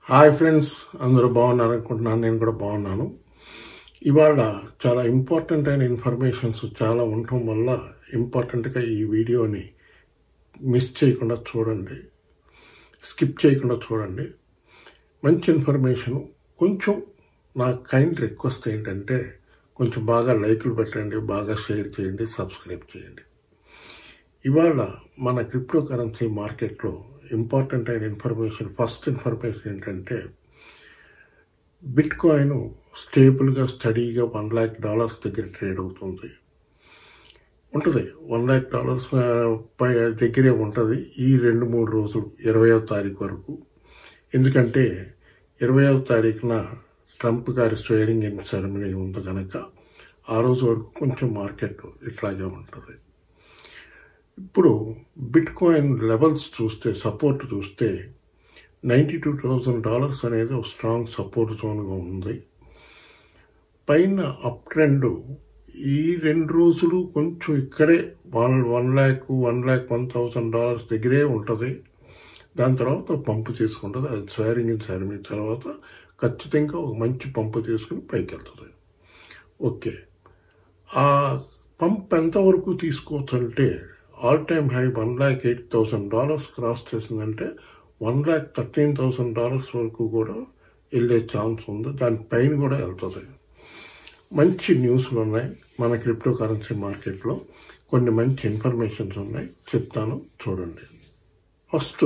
Hi friends, అందరూ బాగున్నారు అనుకుంటున్నాను. నేను కూడా బాగున్నాను. ఇవాళ చాలా ఇంపార్టెంట్ అయిన ఇన్ఫర్మేషన్స్ చాలా ఉండటం వల్ల ఇంపార్టెంట్గా ఈ వీడియోని మిస్ చేయకుండా చూడండి, స్కిప్ చేయకుండా చూడండి. మంచి ఇన్ఫర్మేషన్. కొంచెం నా కైండ్ రిక్వెస్ట్ ఏంటంటే కొంచెం బాగా లైకులు పెట్టండి, బాగా షేర్ చేయండి, సబ్స్క్రైబ్ చేయండి. ఇవాళ మన క్రిప్టో కరెన్సీ మార్కెట్లో ఇంపార్టెంట్ అయిన ఇన్ఫర్మేషన్, ఫస్ట్ ఇన్ఫర్మేషన్ ఏంటంటే బిట్ కాయిన్ స్టేబుల్గా స్టడీగా $1,00,000 దగ్గర ట్రేడ్ అవుతుంది. ఉంటుంది $1,00,000 పై దగ్గరే ఉంటుంది ఈ 2-3 రోజులు, 20వ తారీఖు వరకు. ఎందుకంటే 20వ తారీఖున ట్రంప్ గారి స్వేరింగ్ ఇన్ సెరమనీ ఉంది కనుక ఆ రోజు వరకు కొంచెం మార్కెట్ ఇట్లాగే ఉంటుంది. ఇప్పుడు బిట్ కాయిన్ లెవెల్స్ చూస్తే, సపోర్ట్ చూస్తే $92,000 అనేది ఒక స్ట్రాంగ్ సపోర్ట్ జోన్గా ఉంది. పైన అప్ ట్రెండ్ ఈ 2 రోజులు కొంచెం ఇక్కడే $1,01,000 దగ్గరే ఉంటుంది. దాని తర్వాత పంపు తీసుకుంటుంది. అది స్వేరింగ్ ఇన్ సెరమనీ తర్వాత ఖచ్చితంగా ఒక మంచి పంపు తీసుకుని పైకి వెళ్తుంది. ఓకే, ఆ పంప్ ఎంతవరకు తీసుకోవచ్చు అంటే ఆల్ టైమ్ హై $1,08,000 క్రాస్ చేసిందంటే $1,13,000 వరకు కూడా వెళ్ళే ఛాన్స్ ఉంది. దానిపైన కూడా వెళ్తుంది. మంచి న్యూస్లు ఉన్నాయి మన క్రిప్టో కరెన్సీ మార్కెట్లో. కొన్ని మంచి ఇన్ఫర్మేషన్స్ ఉన్నాయి, చెప్తాను చూడండి. ఫస్ట్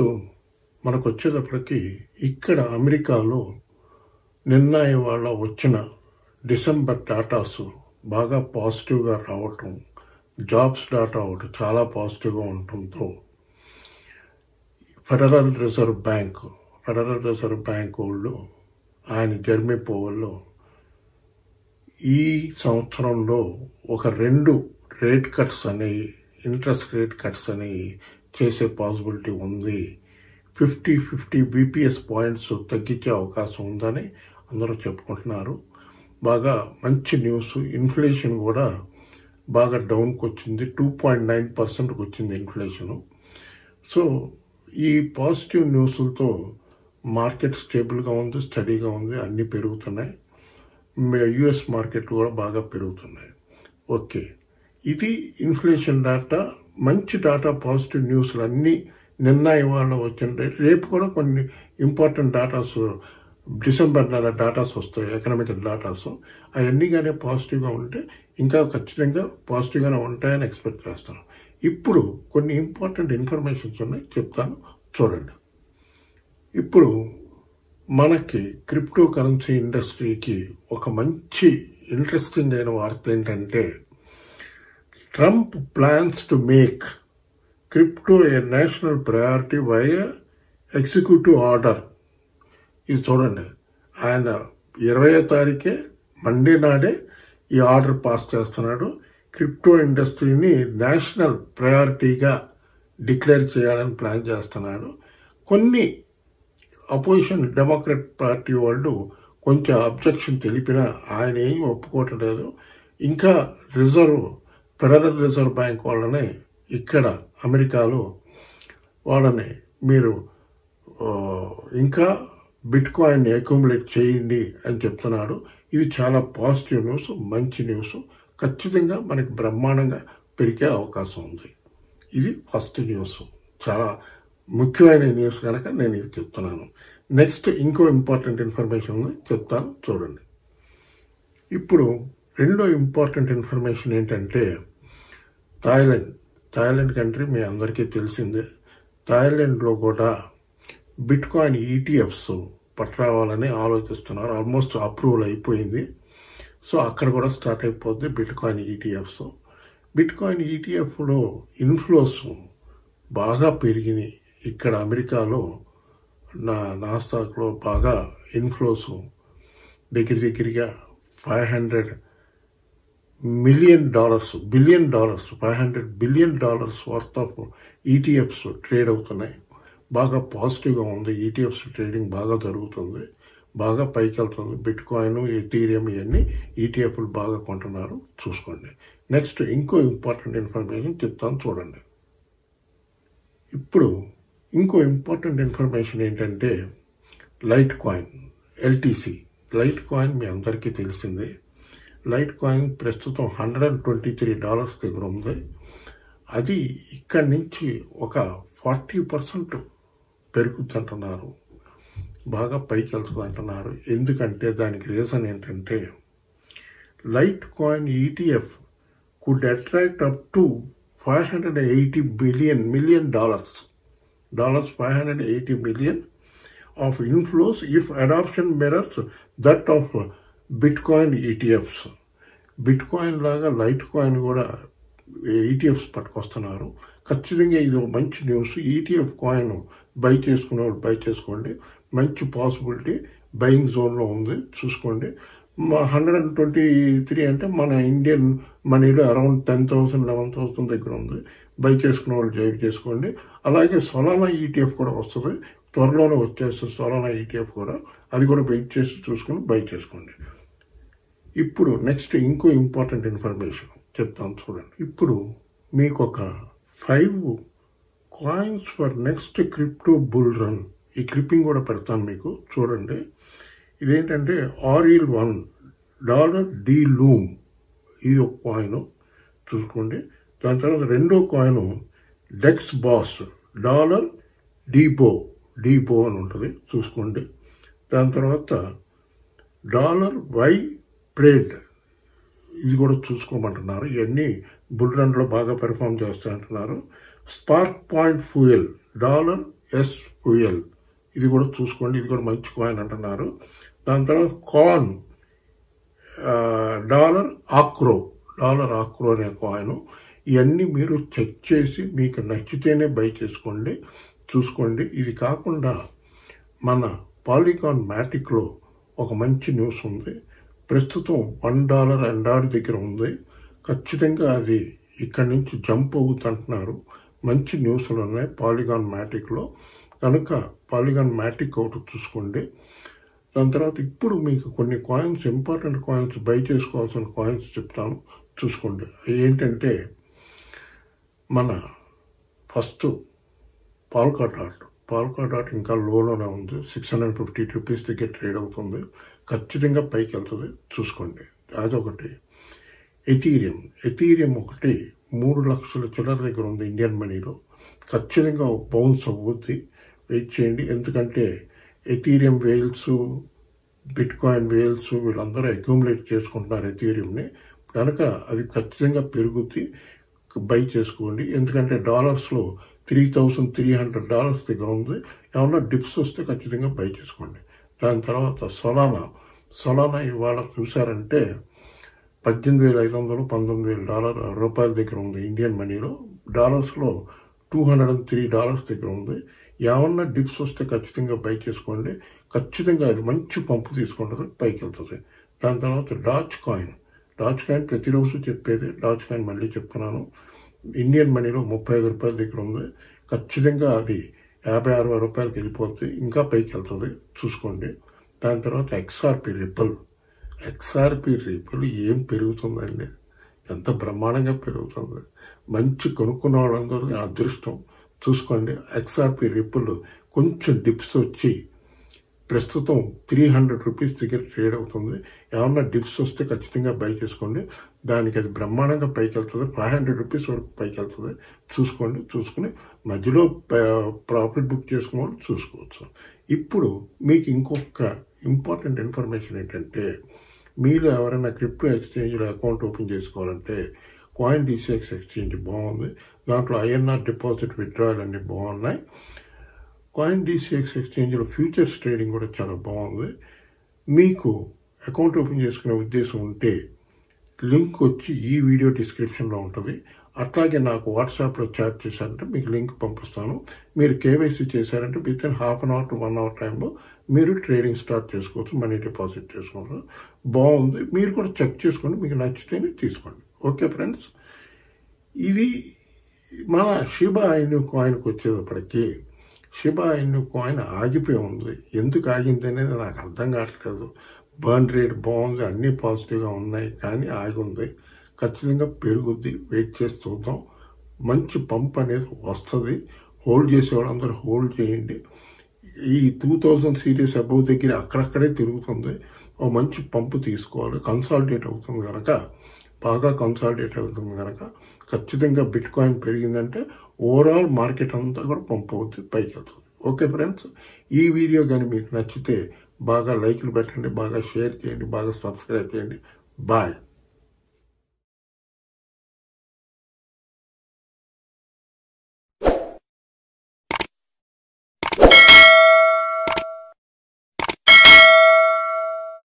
మనకు వచ్చేటప్పటికి ఇక్కడ అమెరికాలో నిన్న ఇవాళ వచ్చిన డిసెంబర్ డాటాస్ బాగా పాజిటివ్గా రావటం, జాబ్స్ డాటా ఒకటి చాలా పాజిటివ్గా ఉండటంతో ఫెడరల్ రిజర్వ్ బ్యాంక్ వాళ్ళు, ఆయన జెర్మీ పవెల్ ఈ సంవత్సరంలో ఒక 2 రేట్ కట్స్ అనేవి, ఇంట్రెస్ట్ రేట్ కట్స్ అనేవి చేసే పాసిబిలిటీ ఉంది. 50 BPS పాయింట్స్ తగ్గించే అవకాశం ఉందని అందరూ చెప్పుకుంటున్నారు. బాగా మంచి న్యూస్. ఇన్ఫ్లేషన్ కూడా బాగా డౌన్కి వచ్చింది, 2.9% వచ్చింది ఇన్ఫ్లేషను. సో ఈ పాజిటివ్ న్యూస్లతో మార్కెట్ స్టేబుల్గా ఉంది, స్టడీగా ఉంది, అన్నీ పెరుగుతున్నాయి. యుఎస్ మార్కెట్ కూడా బాగా పెరుగుతున్నాయి. ఓకే, ఇది ఇన్ఫ్లేషన్ డాటా. మంచి డాటా, పాజిటివ్ న్యూస్లు అన్నీ నిన్న ఇవాళ వచ్చింటాయి. రేపు కూడా కొన్ని ఇంపార్టెంట్ డాటాస్, డిసెంబర్ నెల డాటాస్ వస్తాయి, ఎకనామికల్ డాటాస్. అవన్నీ కానీ పాజిటివ్గా ఉంటే ఇంకా ఖచ్చితంగా పాజిటివ్గానే ఉంటాయని ఎక్స్పెక్ట్ చేస్తాను. ఇప్పుడు కొన్ని ఇంపార్టెంట్ ఇన్ఫర్మేషన్స్ ఉన్నాయి, చెప్తాను చూడండి. ఇప్పుడు మనకి క్రిప్టో కరెన్సీ ఇండస్ట్రీకి ఒక మంచి ఇంట్రెస్టింగ్ అయిన వార్త ఏంటంటే Trump plans to make crypto A national priority via executive order. ఇది చూడండి, ఆయన 20వ తారీఖే మండే నాడే ఈ ఆర్డర్ పాస్ చేస్తున్నాడు. క్రిప్టో ఇండస్ట్రీని నేషనల్ ప్రయారిటీగా డిక్లేర్ చేయాలని ప్లాన్ చేస్తున్నాడు. కొన్ని అపోజిషన్ డెమోక్రట్ పార్టీ వాళ్ళు కొంచెం అబ్జెక్షన్ తెలిపినా ఆయన ఏం ఒప్పుకోవటం లేదు. ఇంకా ఫెడరల్ రిజర్వ్ బ్యాంక్ వాళ్ళని ఇక్కడ అమెరికాలో వాళ్ళని మీరు ఇంకా బిట్ కాయిన్ అక్యుములేట్ చేయండి అని చెప్తున్నాడు. ఇది చాలా పాజిటివ్ న్యూస్, మంచి న్యూస్. ఖచ్చితంగా మనకి బ్రహ్మాండంగా పెరిగే అవకాశం ఉంది. ఇది ఫస్ట్ న్యూస్, చాలా ముఖ్యమైన న్యూస్ కనుక నేను ఇది చెప్తున్నాను. నెక్స్ట్ ఇంకో ఇంపార్టెంట్ ఇన్ఫర్మేషన్ ఉంది, చెప్తాను చూడండి. ఇప్పుడు రెండో ఇంపార్టెంట్ ఇన్ఫర్మేషన్ ఏంటంటే థాయిలాండ్ కంట్రీ మీ అందరికీ తెలిసిందే. థాయిలాండ్లో కూడా బిట్ కాయిన్ ETFs పట్టరావాలని ఆలోచిస్తున్నారు. ఆల్మోస్ట్ అప్రూవల్ అయిపోయింది. సో అక్కడ కూడా స్టార్ట్ అయిపోద్ది bitcoin ETFs. Bitcoin ETFలో ఇన్ఫ్లోస్ బాగా పెరిగినాయి. ఇక్కడ అమెరికాలో నాస్డాక్లో బాగా ఇన్ఫ్లోస్ దగ్గరగా $500 billion $500 billion worth of ETFs trade అవుతున్నాయి. బాగా పాజిటివ్గా ఉంది. ETFs ట్రేడింగ్ బాగా జరుగుతుంది, బాగా పైకి వెళ్తుంది. బిట్ కాయిన్, ఎథీరియం ఇవన్నీ ETFలు బాగా కొంటున్నారు, చూసుకోండి. నెక్స్ట్ ఇంకో ఇంపార్టెంట్ ఇన్ఫర్మేషన్ చెప్తాను చూడండి. ఇప్పుడు ఇంకో ఇంపార్టెంట్ ఇన్ఫర్మేషన్ ఏంటంటే litecoin LTC. Litecoin మీ అందరికీ తెలిసిందే. లైట్ కాయిన్ ప్రస్తుతం $123 దగ్గర ఉంది. అది ఇక్కడి నుంచి ఒక 40% పెరుగుతుంది అంటున్నారు, బాగా పైకి వెళ్తుంది అంటున్నారు. ఎందుకంటే దానికి రీజన్ ఏంటంటే light coin ETF could attract up to $580 million $580 million of inflows if adoption mirrors that of Bitcoin ETFs. Bitcoin లాగా లైట్ కాయిన్ కూడా ETFs పట్టుకొస్తున్నారు. ఖచ్చితంగా ఇది ఒక మంచి న్యూస్. ETF కాయిన్ బై చేసుకునేవాళ్ళు బై చేసుకోండి. మంచి పాసిబిలిటీ బయింగ్ జోన్లో ఉంది, చూసుకోండి. 123 అంటే మన ఇండియన్ మనీలో అరౌండ్ 10,000 11,000 దగ్గర ఉంది. బై చేసుకునే వాళ్ళు జైవ్ చేసుకోండి. అలాగే సొలానా ETF కూడా వస్తుంది, త్వరలోనే వచ్చేస్తుంది సొలానా ETF కూడా. అది కూడా వెయిట్ చేసి చూసుకుని బై చేసుకోండి. ఇప్పుడు నెక్స్ట్ ఇంకో ఇంపార్టెంట్ ఇన్ఫర్మేషన్ చెప్తాను చూడండి. ఇప్పుడు మీకు ఒక 5 coins for next crypto bull run, ఈ క్లిప్పింగ్ కూడా పెడతాను మీకు చూడండి. ఇదేంటంటే $1 D లూమ్, ఇది ఒక కాయిన్ చూసుకోండి. దాని తర్వాత రెండో కాయిన్ డెక్స్ బాస్ డీబో అని ఉంటుంది, చూసుకోండి. దాని తర్వాత $Y ప్రేడ్, ఇది కూడా చూసుకోమంటున్నారు. ఇవన్నీ బుల్ రన్లో బాగా పెర్ఫామ్ చేస్తాయంటున్నారు. Spark point fuel $S fuel, ఇది కూడా చూసుకోండి. ఇది కూడా మంచి కాయిన్ అంటున్నారు. దాని తర్వాత కార్న్ ఆక్రో అనే కాయిన్. ఇవన్నీ మీరు చెక్ చేసి మీకు నచ్చితేనే బై చేసుకోండి, చూసుకోండి. ఇది కాకుండా మన పాలిగాన్ మ్యాటిక్లో ఒక మంచి న్యూస్ ఉంది. ప్రస్తుతం $1 దగ్గర ఉంది. ఖచ్చితంగా అది ఇక్కడి నుంచి జంప్ అవుతుంటున్నారు. మంచి న్యూస్లు ఉన్నాయి పాలిగాన్ మ్యాటిక్లో, కనుక పాలిగాన్ మ్యాటిక్ ఒకటి చూసుకోండి. దాని తర్వాత ఇప్పుడు మీకు కొన్ని కాయిన్స్, ఇంపార్టెంట్ కాయిన్స్, బై చేసుకోవాల్సిన కాయిన్స్ చెప్తాను, చూసుకోండి. ఏంటంటే మన ఫస్ట్ పాల్కా డాట్ ఇంకా లోలోనే ఉంది. $650 దగ్గర ట్రేడ్ అవుతుంది. ఖచ్చితంగా పైకి వెళ్తుంది, చూసుకోండి. అదొకటి. ఎథీరియం ఒకటి 3 లక్షల చిల్లర దగ్గర ఉంది ఇండియన్ మనీలో. ఖచ్చితంగా బౌన్స్ అవ్వద్ది, వెయిట్ చేయండి. ఎందుకంటే ఎథీరియం వేల్స్, బిట్కాయిన్ వేల్స్ వీళ్ళందరూ అక్యూములేట్ చేసుకుంటున్నారు ఎథీరియంని, కనుక అది ఖచ్చితంగా పెరుగుద్ది, బై చేసుకోండి. ఎందుకంటే డాలర్స్లో $3,300 దగ్గర ఉంది. ఏమన్నా డిప్స్ వస్తే ఖచ్చితంగా బై చేసుకోండి. దాని తర్వాత సొలానా ఇవాళ చూసారంటే $18,500 $19,000 దగ్గర ఉంది ఇండియన్ మనీలో. డాలర్స్లో $203 దగ్గర ఉంది. ఏమన్నా డిప్స్ వస్తే ఖచ్చితంగా బై చేసుకోండి. ఖచ్చితంగా అది మంచి పంపు తీసుకుంటుంది, పైకి వెళ్తుంది. దాని తర్వాత డాచ్ కాయిన్ ప్రతిరోజు చెప్పేది. డాచ్ కాయిన్ మళ్ళీ చెప్తున్నాను, ఇండియన్ మనీలో $35 దగ్గర ఉంది. ఖచ్చితంగా అది $50-60 వెళ్ళిపోతుంది, ఇంకా పైకి వెళ్తుంది, చూసుకోండి. దాని తర్వాత XRP రిపుల్ ఏం పెరుగుతుందండి, ఎంత బ్రహ్మాండంగా పెరుగుతుంది. మంచి కొనుక్కున్న వాళ్ళందరూ అదృష్టం, చూసుకోండి. XRP రిపుల్ కొంచెం డిప్స్ వచ్చి ప్రస్తుతం $300 దగ్గర ట్రేడ్ అవుతుంది. ఏమన్నా డిప్స్ వస్తే ఖచ్చితంగా బై చేసుకోండి. దానికి అది బ్రహ్మాండంగా పైకి వెళ్తుంది, $500 వరకు పైకి వెళ్తుంది, చూసుకోండి. చూసుకుని మధ్యలో ప్రాఫిట్ బుక్ చేసుకునే వాళ్ళు చూసుకోవచ్చు. ఇప్పుడు మీకు ఇంకొక ఇంపార్టెంట్ ఇన్ఫర్మేషన్ ఏంటంటే, మీరు ఎవరైనా క్రిప్టో ఎక్స్చేంజ్లో అకౌంట్ ఓపెన్ చేసుకోవాలంటే CoinDCX ఎక్స్చేంజ్ బాగుంది. దాంట్లో INR డిపాజిట్ విత్డ్రాయల్ అన్నీ బాగున్నాయి. CoinDCX ఎక్స్చేంజ్లో ఫ్యూచర్స్ ట్రేడింగ్ కూడా చాలా బాగుంది. మీకు అకౌంట్ ఓపెన్ చేసుకునే ఉద్దేశం ఉంటే లింక్ వచ్చి ఈ వీడియో డిస్క్రిప్షన్లో ఉంటుంది. అట్లాగే నాకు వాట్సాప్లో చాట్ చేశారంటే మీకు లింక్ పంపిస్తాను. మీరు KYC చేశారంటే వితిన్ ½ అవర్ to 1 అవర్ టైంలో మీరు ట్రేడింగ్ స్టార్ట్ చేసుకోవచ్చు, మనీ డిపాజిట్ చేసుకోవచ్చు. బాగుంది, మీరు కూడా చెక్ చేసుకోండి, మీకు నచ్చితేనే తీసుకోండి. ఓకే ఫ్రెండ్స్, ఇది మన షిబా ఇను కాయిన్కి వచ్చేటప్పటికి షిబా ఇను కాయిన్ ఆగిపోయి ఉంది. ఎందుకు ఆగింది అనేది నాకు అర్థం కావట్లేదు. బర్న్ రేట్ బాగుంది, అన్నీ పాజిటివ్గా ఉన్నాయి, కానీ ఆగి ఉంది. ఖచ్చితంగా పెరుగుద్ది, వెయిట్ చేసి చూద్దాం. మంచి పంప్ అనేది వస్తుంది. హోల్డ్ చేసే వాళ్ళందరూ హోల్డ్ చేయండి. ఈ 2000 సిరీస్ అబౌవ్ దగ్గర అక్కడక్కడే తిరుగుతుంది. ఓ మంచి పంపు తీసుకోవాలి. కన్సాలిడేట్ అవుతుంది కనుక, బాగా కన్సాలిడేట్ అవుతుంది కనుక ఖచ్చితంగా బిట్ కాయిన్ పెరిగిందంటే ఓవరాల్ మార్కెట్ అంతా కూడా పంపు అవుతుంది, పైకి వెళ్తుంది. ఓకే ఫ్రెండ్స్, ఈ వీడియో కానీ మీకు నచ్చితే బాగా లైక్లు పెట్టండి, బాగా షేర్ చేయండి, బాగా సబ్స్క్రైబ్ చేయండి. బాయ్.